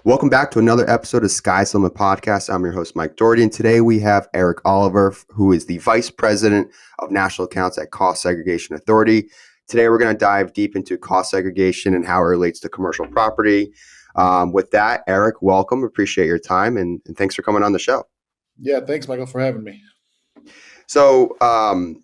Welcome back to another episode of Sky's the Limit Podcast. I'm your host, Mike Doherty, and today we have Erik Oliver, who is the Vice President of National Accounts at Cost Segregation Authority. Today we're going to dive deep into cost segregation and how it relates to commercial property. With that, Erik, welcome. Appreciate your time, and thanks for coming on the show. Yeah, thanks, Michael, for having me. So,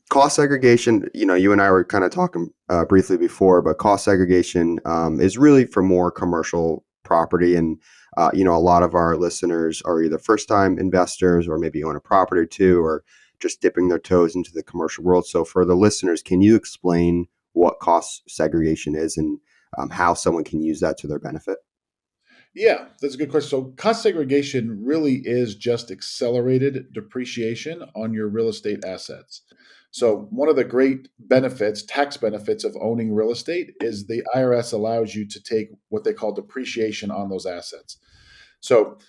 cost segregation, you and I were kind of talking briefly before, but cost segregation is really for more commercial property. And, a lot of our listeners are either first-time investors or maybe own a property or two, or just dipping their toes into the commercial world. So for the listeners, can you explain what cost segregation is and how someone can use that to their benefit? Yeah, that's a good question. So, cost segregation really is just accelerated depreciation on your real estate assets. So, one of the great benefits, tax benefits of owning real estate is the IRS allows you to take what they call depreciation on those assets. So,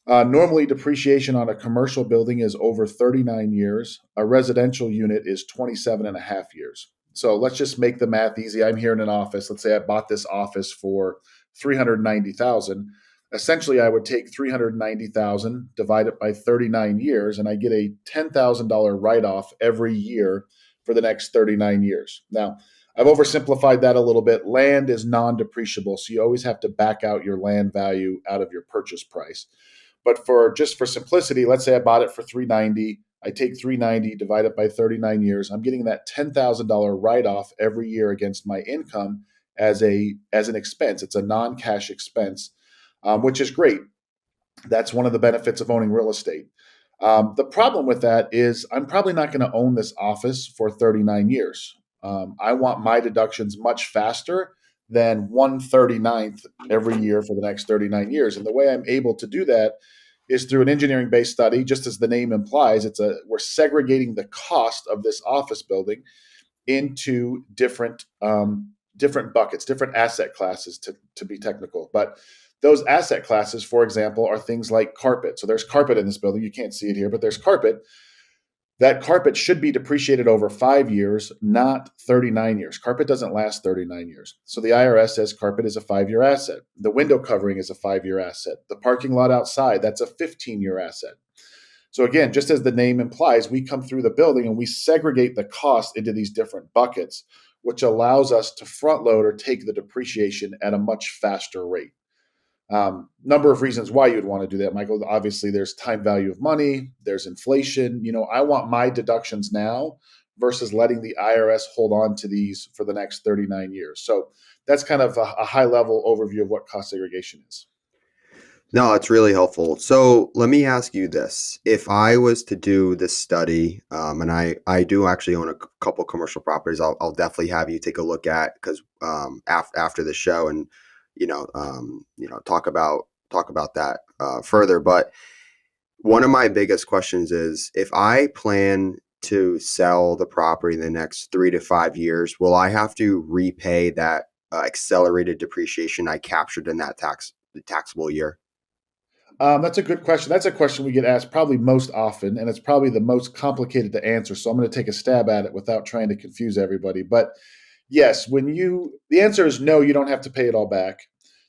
normally depreciation on a commercial building is over 39 years. A residential unit is 27 and a half years. So, let's just make the math easy. I'm here in an office. Let's say I bought this office for 390,000. Essentially, I would take 390,000, divide it by 39 years, and I get a $10,000 write-off every year for the next 39 years. Now, I've oversimplified that a little bit. Land is non-depreciable, so you always have to back out your land value out of your purchase price. But for simplicity, let's say I bought it for 390. I take 390, divide it by 39 years. I'm getting that $10,000 write-off every year against my income as an expense. It's a non-cash expense, which is great. That's one of the benefits of owning real estate. The problem with that is I'm probably not going to own this office for 39 years. I want my deductions much faster than 1/39th every year for the next 39 years. And the way I'm able to do that is through an engineering-based study. Just as the name implies, we're segregating the cost of this office building into different buckets, different asset classes to be technical. But those asset classes, for example, are things like carpet. So there's carpet in this building. You can't see it here, but there's carpet. That carpet should be depreciated over 5 years, not 39 years. Carpet doesn't last 39 years. So the IRS says carpet is a 5-year asset. The window covering is a 5-year asset. The parking lot outside, that's a 15-year asset. So again, just as the name implies, we come through the building and we segregate the cost into these different buckets, which allows us to front load or take the depreciation at a much faster rate. Number of reasons why you'd want to do that, Michael. Obviously, there's time value of money, there's inflation. I want my deductions now versus letting the IRS hold on to these for the next 39 years. So that's kind of a high level overview of what cost segregation is. No, it's really helpful. So let me ask you this. If I was to do this study, and I do actually own a couple commercial properties, I'll definitely have you take a look at because after the show and talk about that further. But one of my biggest questions is if I plan to sell the property in the next 3 to 5 years, will I have to repay that accelerated depreciation I captured in that taxable year? That's a good question. That's a question we get asked probably most often, and it's probably the most complicated to answer. So I'm going to take a stab at it without trying to confuse everybody. But yes, the answer is no, you don't have to pay it all back.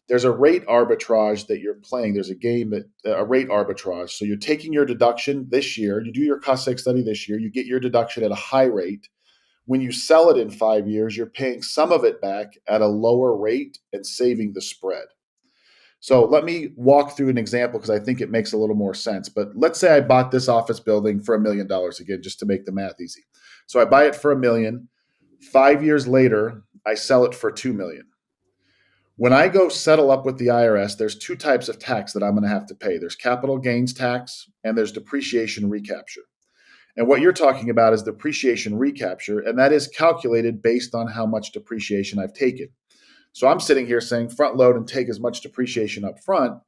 There's a rate arbitrage that you're playing. There's a game a rate arbitrage. So you're taking your deduction this year. You do your cost seg study this year. You get your deduction at a high rate. When you sell it in 5 years, you're paying some of it back at a lower rate and saving the spread. So let me walk through an example because I think it makes a little more sense. But let's say I bought this office building for $1 million again, just to make the math easy. So I buy it for $1 million. 5 years later, I sell it for $2 million. When I go settle up with the IRS, there's two types of tax that I'm going to have to pay. There's capital gains tax and there's depreciation recapture. And what you're talking about is depreciation recapture, and that is calculated based on how much depreciation I've taken. So I'm sitting here saying front load and take as much depreciation up front.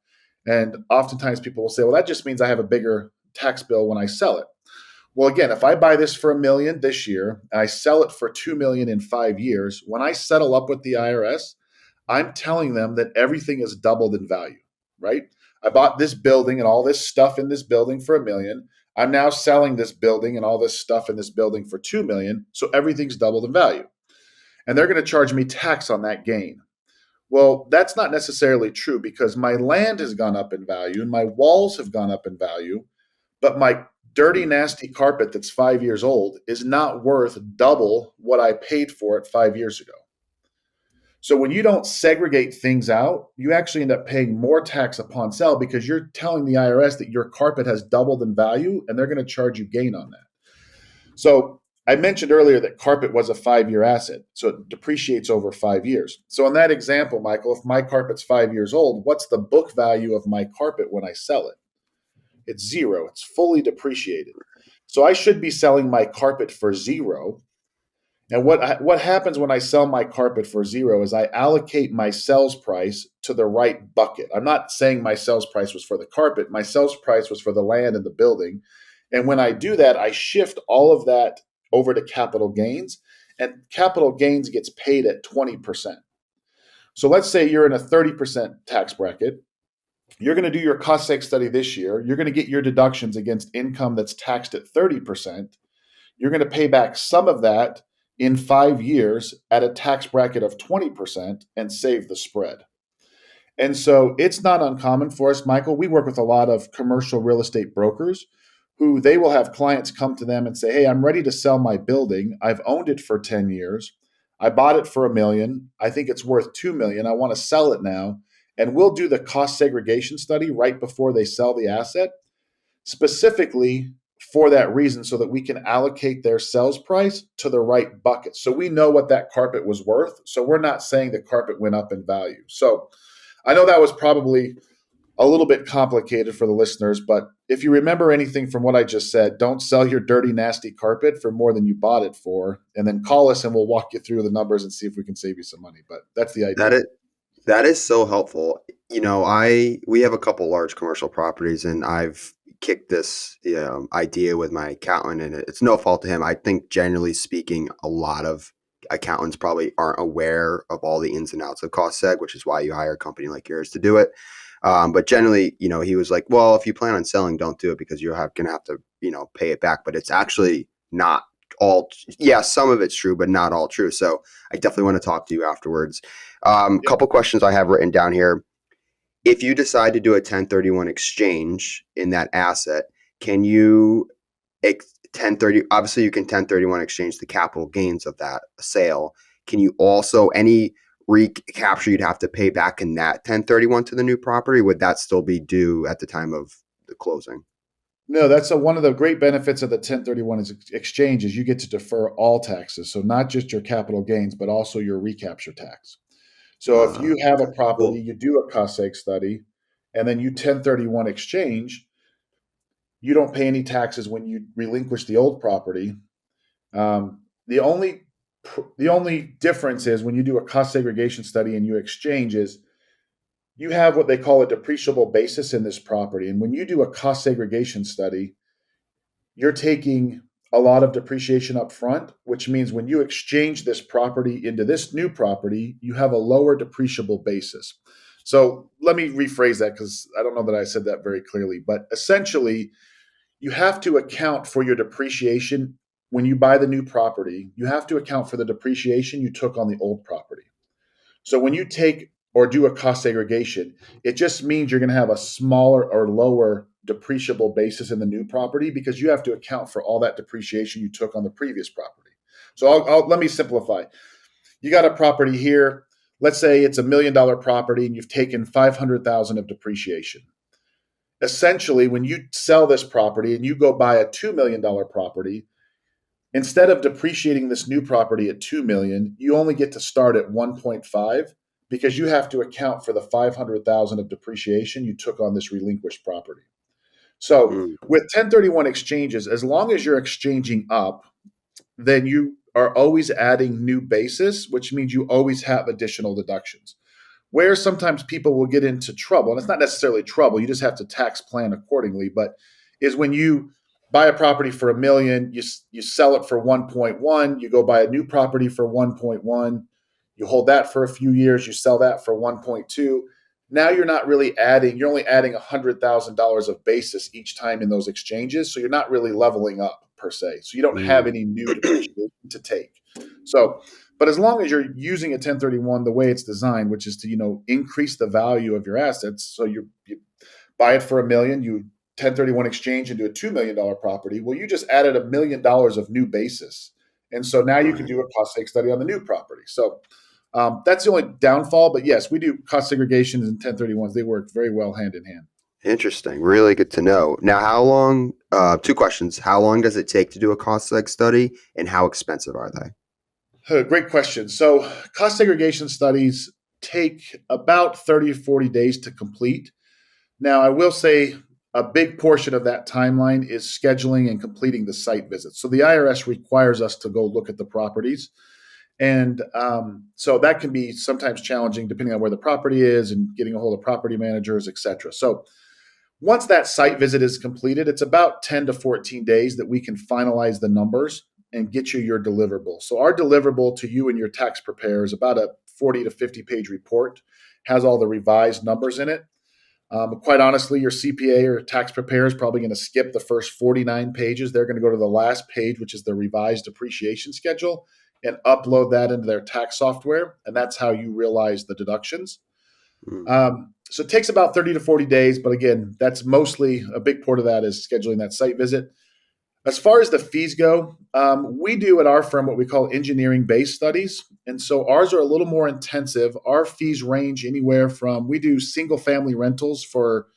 And oftentimes people will say, well, that just means I have a bigger tax bill when I sell it. Well, again, if I buy this for $1 million this year and I sell it for $2 million in 5 years, when I settle up with the IRS, I'm telling them that everything is doubled in value, right? I bought this building and all this stuff in this building for $1 million. I'm now selling this building and all this stuff in this building for $2 million. So everything's doubled in value. And they're going to charge me tax on that gain. Well, that's not necessarily true because my land has gone up in value and my walls have gone up in value, but my dirty, nasty carpet that's 5 years old is not worth double what I paid for it 5 years ago. So when you don't segregate things out, you actually end up paying more tax upon sale because you're telling the IRS that your carpet has doubled in value and they're going to charge you gain on that. So I mentioned earlier that carpet was a 5 year asset, so it depreciates over 5 years. So in that example, Michael, if my carpet's 5 years old, what's the book value of my carpet when I sell it? It's zero. It's fully depreciated. So I should be selling my carpet for zero. And what happens when I sell my carpet for zero is I allocate my sales price to the right bucket. I'm not saying my sales price was for the carpet. My sales price was for the land and the building. And when I do that, I shift all of that over to capital gains, and capital gains gets paid at 20%. So let's say you're in a 30% tax bracket. You're going to do your cost seg study this year. You're going to get your deductions against income that's taxed at 30%. You're going to pay back some of that in 5 years at a tax bracket of 20% and save the spread. And so it's not uncommon for us, Michael. We work with a lot of commercial real estate brokers who they will have clients come to them and say, "Hey, I'm ready to sell my building. I've owned it for 10 years. I bought it for $1 million. I think it's worth $2 million. I want to sell it now." And we'll do the cost segregation study right before they sell the asset, specifically for that reason, so that we can allocate their sales price to the right bucket. So we know what that carpet was worth. So we're not saying the carpet went up in value. So I know that was probably a little bit complicated for the listeners, but if you remember anything from what I just said, don't sell your dirty, nasty carpet for more than you bought it for, and then call us and we'll walk you through the numbers and see if we can save you some money. But that's the That idea. is that is so helpful. I we have a couple large commercial properties, and I've kicked this idea with my accountant, and it's no fault to him. I think generally speaking, a lot of accountants probably aren't aware of all the ins and outs of cost seg, which is why you hire a company like yours to do it. But generally, he was like, "Well, if you plan on selling, don't do it because gonna have to, pay it back." But it's actually not all. Yeah, some of it's true, but not all true. So I definitely want to talk to you afterwards. Yeah. Couple questions I have written down here. If you decide to do a 1031 exchange in that asset, can you 1030? Obviously, you can 1031 exchange the capital gains of that sale. Can you also any recapture you'd have to pay back in that 1031 to the new property? Would that still be due at the time of the closing? No, that's one of the great benefits of the 1031 exchange is you get to defer all taxes. So not just your capital gains, but also your recapture tax. So if you have a Okay, property, cool. you do a cost seg study, and then you 1031 exchange, you don't pay any taxes when you relinquish the old property. Um, the only the only difference is when you do a cost segregation study and you exchange is you have what they call a depreciable basis in this property. And when you do a cost segregation study, you're taking a lot of depreciation up front, which means when you exchange this property into this new property, you have a lower depreciable basis. So let me rephrase that because I don't know that I said that very clearly. But essentially, you have to account for your depreciation when you buy the new property. You have to account for the depreciation you took on the old property. So when you take or do a cost segregation, it just means you're going to have a smaller or lower depreciable basis in the new property because you have to account for all that depreciation you took on the previous property. So let me simplify. You got a property here. Let's say it's $1 million property and you've taken 500,000 of depreciation. Essentially, when you sell this property and you go buy a $2 million property, instead of depreciating this new property at 2 million, you only get to start at 1.5 because you have to account for the 500,000 of depreciation you took on this relinquished property. So, Mm, with 1031 exchanges, as long as you're exchanging up, then you are always adding new basis, which means you always have additional deductions. Where sometimes people will get into trouble, and it's not necessarily trouble, you just have to tax plan accordingly, but is when you buy a property for $1 million, you sell it for 1.1, you go buy a new property for 1.1, you hold that for a few years, you sell that for 1.2. Now you're not really adding, you're only adding $100,000 of basis each time in those exchanges. So you're not really leveling up per se. So you don't have mm. any new depreciation to take. So But as long as you're using a 1031 the way it's designed, which is to increase the value of your assets, so you buy it for $1 million, you 1031 exchange into a $2 million property. Well, you just added $1 million of new basis, and so now you can Right. do a cost seg study on the new property. So that's the only downfall. But yes, we do cost segregations and 1031s. They work very well hand in hand. Interesting. Really good to know. Now, how long, two questions. How long does it take to do a cost seg study and how expensive are they? Great question. So cost segregation studies take about 30 to 40 days to complete. Now, I will say a big portion of that timeline is scheduling and completing the site visits. So the IRS requires us to go look at the properties. And so that can be sometimes challenging depending on where the property is and getting a hold of property managers, et cetera. So once that site visit is completed, it's about 10 to 14 days that we can finalize the numbers and get you your deliverable. So our deliverable to you and your tax preparer is about a 40 to 50 page report, has all the revised numbers in it. Quite honestly, your CPA or tax preparer is probably going to skip the first 49 pages. They're going to go to the last page, which is the revised depreciation schedule, and upload that into their tax software. And that's how you realize the deductions. Mm. So it takes about 30 to 40 days. But again, that's mostly a big part of that is scheduling that site visit. As far as the fees go, we do at our firm what we call engineering based studies. And so ours are a little more intensive. Our fees range anywhere from we do single family rentals for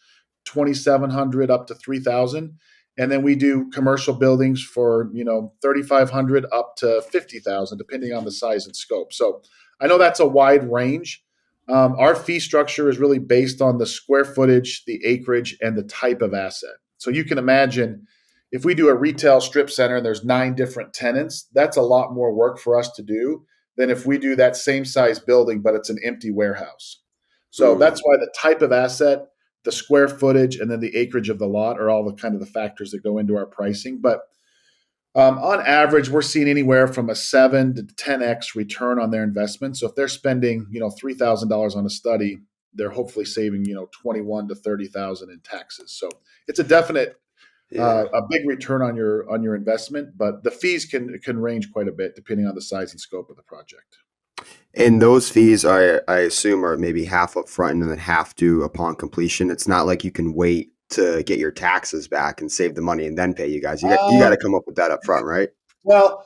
2,700 up to 3,000. And then we do commercial buildings for 3,500 up to 50,000, depending on the size and scope. So I know that's a wide range. Our fee structure is really based on the square footage, the acreage, and the type of asset. So you can imagine if we do a retail strip center and there's 9 different tenants, that's a lot more work for us to do than if we do that same size building, but it's an empty warehouse. So Mm. that's why the type of asset, the square footage, and then the acreage of the lot are all the kind of the factors that go into our pricing. But on average, we're seeing anywhere from a 7 to 10x return on their investment. So if they're spending, $3,000 on a study, they're hopefully saving, 21 to 30,000 in taxes. So it's a definite Yeah. a big return on your investment, but the fees can range quite a bit depending on the size and scope of the project. And those fees, I assume, are maybe half up front and then half due upon completion. It's not like you can wait to get your taxes back and save the money and then pay you guys. You got to Uh, come up with that up front, right? well,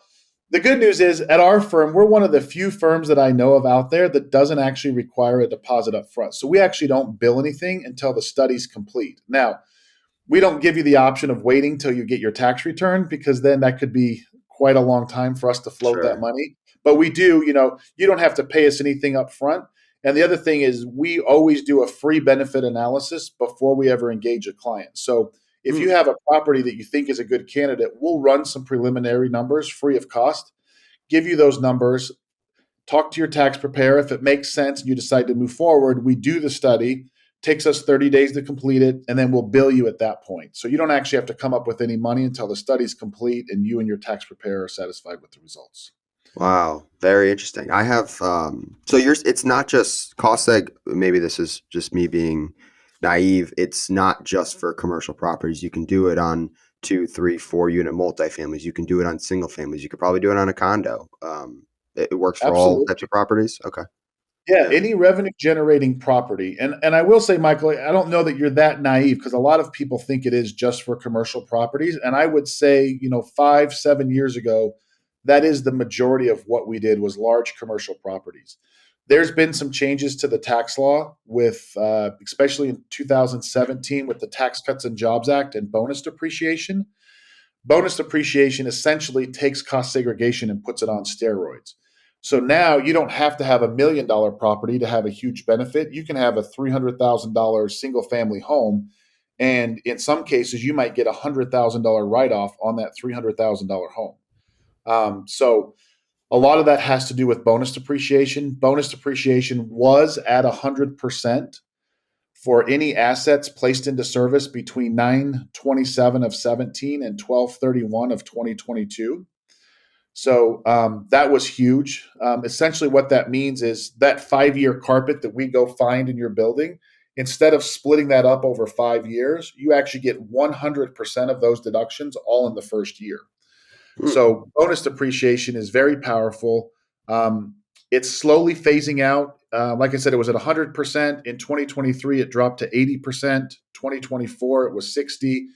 the good news is at our firm, we're one of the few firms that I know of out there that doesn't actually require a deposit up front. So we actually don't bill anything until the study's complete. Now, we don't give you the option of waiting till you get your tax return because then that could be quite a long time for us to float that Sure. money. But we do, you don't have to pay us anything up front. And the other thing is we always do a free benefit analysis before we ever engage a client. So if you Mm. have a property that you think is a good candidate, we'll run some preliminary numbers free of cost, give you those numbers, talk to your tax preparer. If it makes sense and you decide to move forward, we do the study. Takes us 30 days to complete it, and then we'll bill you at that point. So you don't actually have to come up with any money until the study's complete and you and your tax preparer are satisfied with the results. Wow, very interesting. I have so yours it's not just cost seg, maybe this is just me being naive. It's not just for commercial properties. You can do it on 2, 3, 4 unit multifamilies. You can do it on single families. You could probably do it on a condo. It works for all types Absolutely. of properties. Okay. Yeah, Yeah. any revenue generating property. And I will say, Michael, I don't know that you're that naive because a lot of people think it is just for commercial properties. And I would say, 5, 7 years ago, that is the majority of what we did was large commercial properties. There's been some changes to the tax law with, especially in 2017 with the Tax Cuts and Jobs Act and bonus depreciation. Bonus depreciation essentially takes cost segregation and puts it on steroids. So now you don't have to have $1 million property to have a huge benefit. You can have a $300,000 single family home. And in some cases, you might get a $100,000 write off on that $300,000 home. So a lot of that has to do with bonus depreciation. Bonus depreciation was at 100% for any assets placed into service between 9/27 of 17 and 12/31 of 2022. So that was huge. Essentially, what that means is that 5 year carpet that we go find in your building, instead of splitting that up over 5 years, you actually get 100% of those deductions all in the first year. Mm. So bonus depreciation is very powerful. Um, it's slowly phasing out. Like I said, it was at 100% in 2023. It dropped to 80%. 2024, it was 60,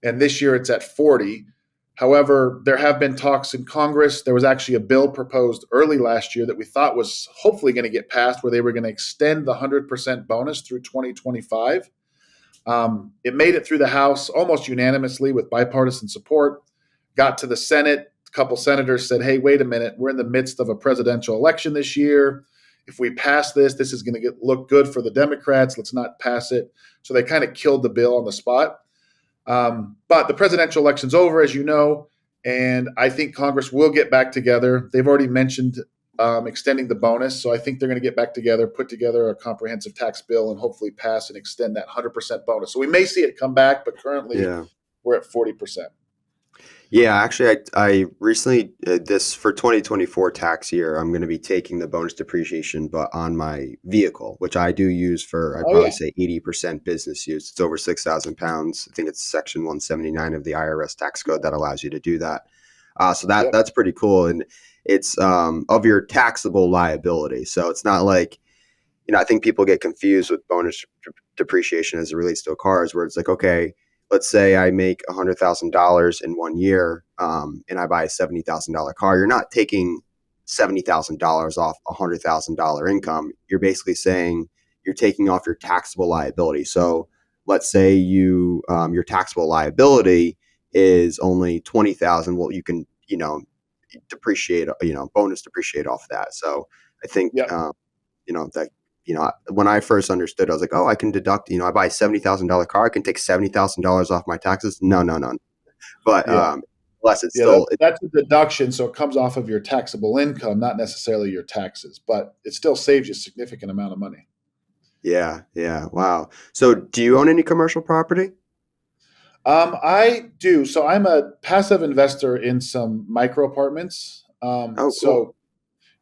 and this year it's at 40. However, there have been talks in Congress. There was actually a bill proposed early last year that we thought was hopefully going to get passed, where they were going to extend the 100% bonus through 2025. It made it through the House almost unanimously with bipartisan support. Got to the Senate. A couple senators said, hey, wait a minute. We're in the midst of a presidential election this year. If we pass this, this is going to look good for the Democrats. Let's not pass it. So they kind of killed the bill on the spot. But the presidential election's over, as you know, and I think Congress will get back together. They've already mentioned extending the bonus, so I think they're going to get back together, put together a comprehensive tax bill, and hopefully pass and extend that 100% bonus. So we may see it come back, but currently Yeah. we're at 40%. Yeah, actually, I recently this for 2024 tax year, I'm going to be taking the bonus depreciation, but on my vehicle, which I do use for, I'd Oh probably yeah, say 80% business use. It's over 6,000 pounds. I think it's Section 179 of the IRS tax code that allows you to do that. So yep, that's pretty cool, and it's of your taxable liability. So it's not like, I think people get confused with bonus depreciation as it relates to cars, where it's like, okay, let's say I make $100,000 in 1 year, and I buy a $70,000 car. You're not taking $70,000 off $100,000 income. You're basically saying you're taking off your taxable liability. So let's say your taxable liability is only 20,000. Well, you can depreciate, bonus depreciate off that. So I think yep, that when I first understood, I was like, oh, I can deduct, I buy a $70,000 car, I can take $70,000 off my taxes. No, no, no. But yeah, unless it's yeah. That, still, that's a deduction, so it comes off of your taxable income, not necessarily your taxes, but it still saves you a significant amount of money. yeah, yeah. Wow. So do you own any commercial property? I do. So I'm a passive investor in some micro apartments. Oh, cool.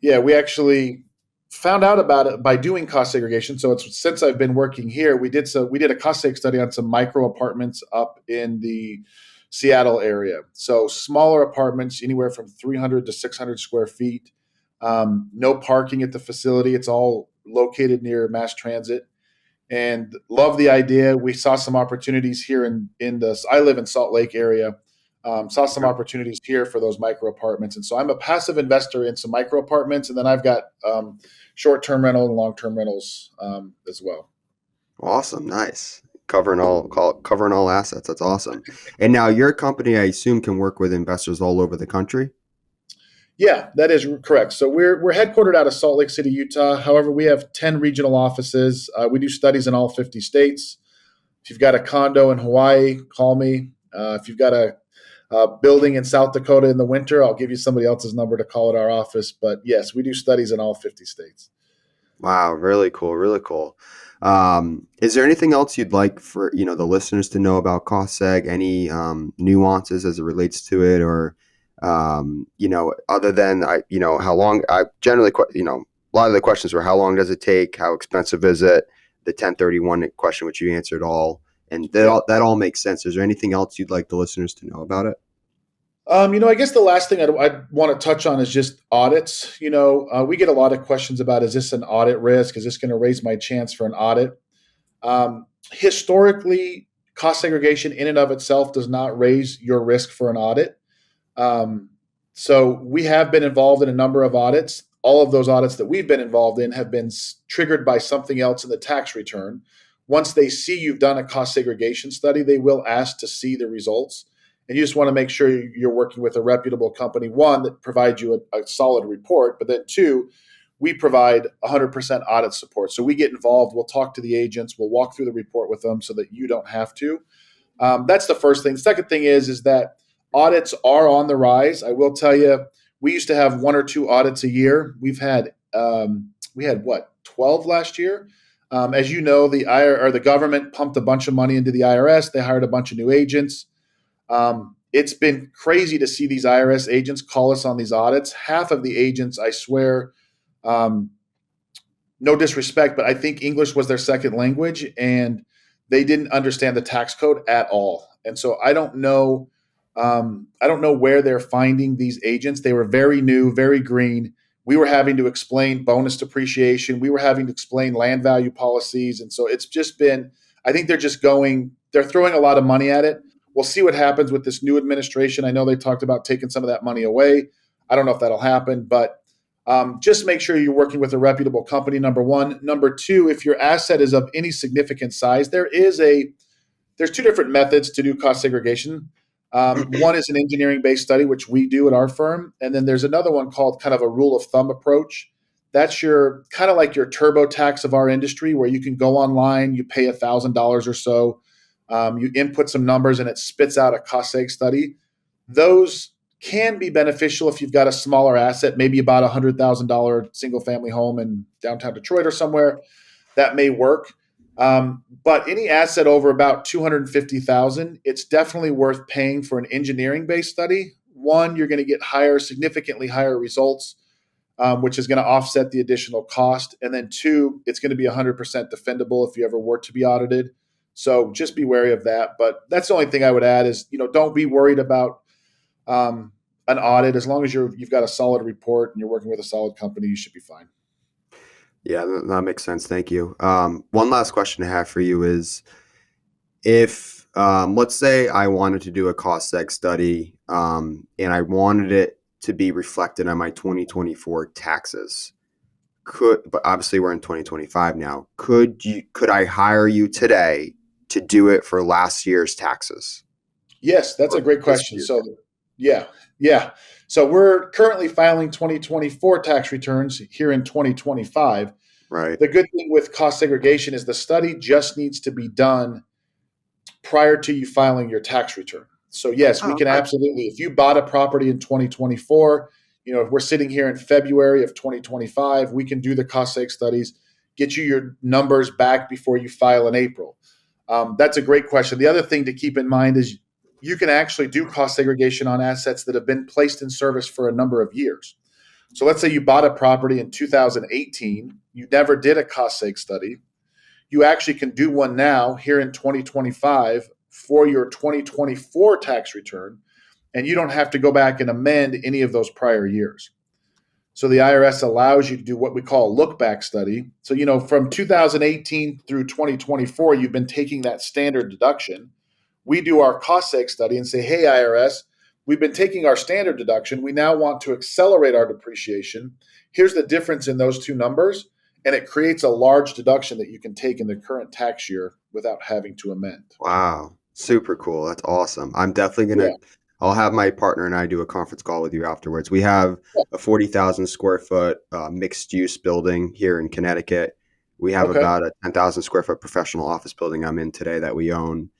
Yeah, we actually found out about it by doing cost segregation. So it's since I've been working here, we did a cost seg study on some micro apartments up in the Seattle area. So smaller apartments, anywhere from 300 to 600 square feet. No parking at the facility. It's all located near mass transit, and love the idea. We saw some opportunities here in the. I live in Salt Lake area. Saw some Okay. opportunities here for those micro apartments, and so I'm a passive investor in some micro apartments, and then I've got short-term rental and long-term rentals as well. Awesome. Nice. Covering all assets. That's awesome. And now your company, I assume, can work with investors all over the country. Yeah, that is correct. So we're headquartered out of Salt Lake City, Utah. However, we have 10 regional offices. We do studies in all 50 states. If you've got a condo in Hawaii, call me. If you've got a building in South Dakota in the winter, I'll give you somebody else's number to call at our office. But yes, we do studies in all 50 states. Wow, really cool, really cool. Is there anything else you'd like for the listeners to know about cost seg? Any nuances as it relates to it, or other than how long? I generally, a lot of the questions were how long does it take, how expensive is it, the 1031 question, which you answered all, and Yeah. that all makes sense. Is there anything else you'd like the listeners to know about it? I guess the last thing I'd want to touch on is just audits. We get a lot of questions about, is this an audit risk? Is this going to raise my chance for an audit? Historically, cost segregation in and of itself does not raise your risk for an audit. Um, so we have been involved in a number of audits. All of those audits that we've been involved in have been triggered by something else in the tax return. Once they see you've done a cost segregation study, they will ask to see the results. And you just want to make sure you're working with a reputable company, one, that provides you a solid report, but then two, we provide 100% audit support. So we get involved, we'll talk to the agents, we'll walk through the report with them so that you don't have to. That's the first thing. The second thing is that audits are on the rise. I will tell you, we used to have one or two audits a year. We had what, 12 last year. As you know, the government pumped a bunch of money into the IRS. They hired a bunch of new agents. It's been crazy to see these IRS agents call us on these audits. Half of the agents, I swear, um, no disrespect, but I think English was their second language, and they didn't understand the tax code at all. And so I don't know. I don't know where they're finding these agents. They were very new, very green. we were having to explain bonus depreciation. We were having to explain land value policies. And so it's just been, I think they're throwing a lot of money at it. We'll see what happens with this new administration. I know they talked about taking some of that money away. I don't know if that'll happen, but just make sure you're working with a reputable company, number one. Number two, if your asset is of any significant size, there's two different methods to do cost segregation. One is an engineering-based study, which we do at our firm, and then there's another one called kind of a rule of thumb approach. That's your kind of like your TurboTax of our industry, where you can go online, you pay $1,000 or so, you input some numbers, and it spits out a cost seg study. Those can be beneficial if you've got a smaller asset, maybe about $100,000 single-family home in downtown Detroit or somewhere. That may work. But any asset over about 250,000, it's definitely worth paying for an engineering-based study. One, you're going to get significantly higher results, which is going to offset the additional cost. And then two, it's going to be 100% defendable if you ever were to be audited. So just be wary of that. But that's the only thing I would add is, don't be worried about an audit. As long as you've got a solid report and you're working with a solid company, you should be fine. Yeah, that makes sense. Thank you. One last question I have for you is if, let's say I wanted to do a cost seg study and I wanted it to be reflected on my 2024 taxes, but obviously we're in 2025 now. Could I hire you today to do it for last year's taxes? Yes, that's a great question. So, yeah. So we're currently filing 2024 tax returns here in 2025. Right. The good thing with cost segregation is the study just needs to be done prior to you filing your tax return. So yes, we can absolutely, if you bought a property in 2024, if we're sitting here in February of 2025, we can do the cost seg studies, get you your numbers back before you file in April. That's a great question. The other thing to keep in mind is you can actually do cost segregation on assets that have been placed in service for a number of years. So let's say you bought a property in 2018, you never did a cost seg study. You actually can do one now here in 2025 for your 2024 tax return, and you don't have to go back and amend any of those prior years. So the IRS allows you to do what we call a look-back study. So, from 2018 through 2024, you've been taking that standard deduction. We do our cost seg study and say, hey, IRS, we've been taking our standard deduction. We now want to accelerate our depreciation. Here's the difference in those two numbers. And it creates a large deduction that you can take in the current tax year without having to amend. Wow. Super cool. That's awesome. I'm definitely going to, I'll have my partner and I do a conference call with you afterwards. We have a 40,000 square foot mixed use building here in Connecticut. We have about a 10,000 square foot professional office building I'm in today that we own.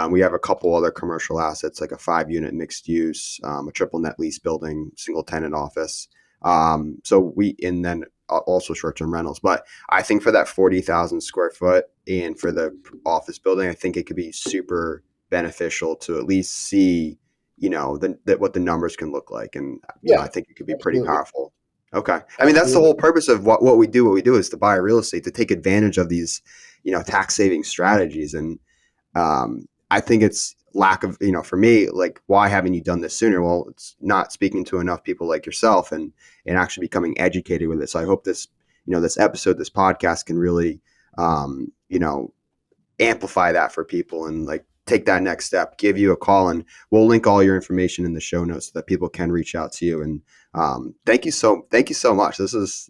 We have a couple other commercial assets, like a 5-unit mixed use, a triple net lease building, single tenant office. And then also short-term rentals. But I think for that 40,000 square foot and for the office building, I think it could be super beneficial to at least see, what the numbers can look like. And I think it could be pretty powerful. Okay. I mean, that's the whole purpose of what we do. What we do is to buy real estate, to take advantage of these, tax saving strategies. And I think it's lack of, for me, like, why haven't you done this sooner? Well, it's not speaking to enough people like yourself and actually becoming educated with it. So I hope this, this episode, this podcast can really, amplify that for people and like take that next step, give you a call, and we'll link all your information in the show notes so that people can reach out to you. And thank you so much. This is,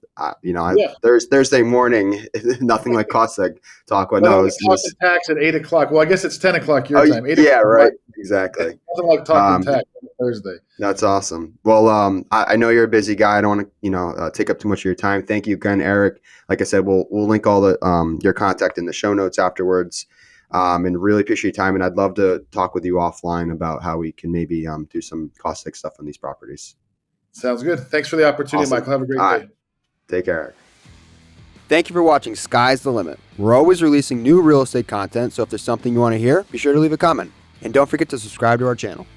Thursday morning, nothing like cost seg talk. But no, talking tax at 8:00. Well, I guess it's 10:00 your time. 8 yeah, right. Exactly. Nothing like talking tax on Thursday. That's awesome. Well, I know you're a busy guy. I don't want to, take up too much of your time. Thank you again, Erik. Like I said, we'll link all the your contact in the show notes afterwards. And really appreciate your time. And I'd love to talk with you offline about how we can maybe do some cost seg stuff on these properties. Sounds good. Thanks for the opportunity, Michael. Have a great day. Take care. Thank you for watching Sky's the Limit. We're always releasing new real estate content, so if there's something you want to hear, be sure to leave a comment. And don't forget to subscribe to our channel.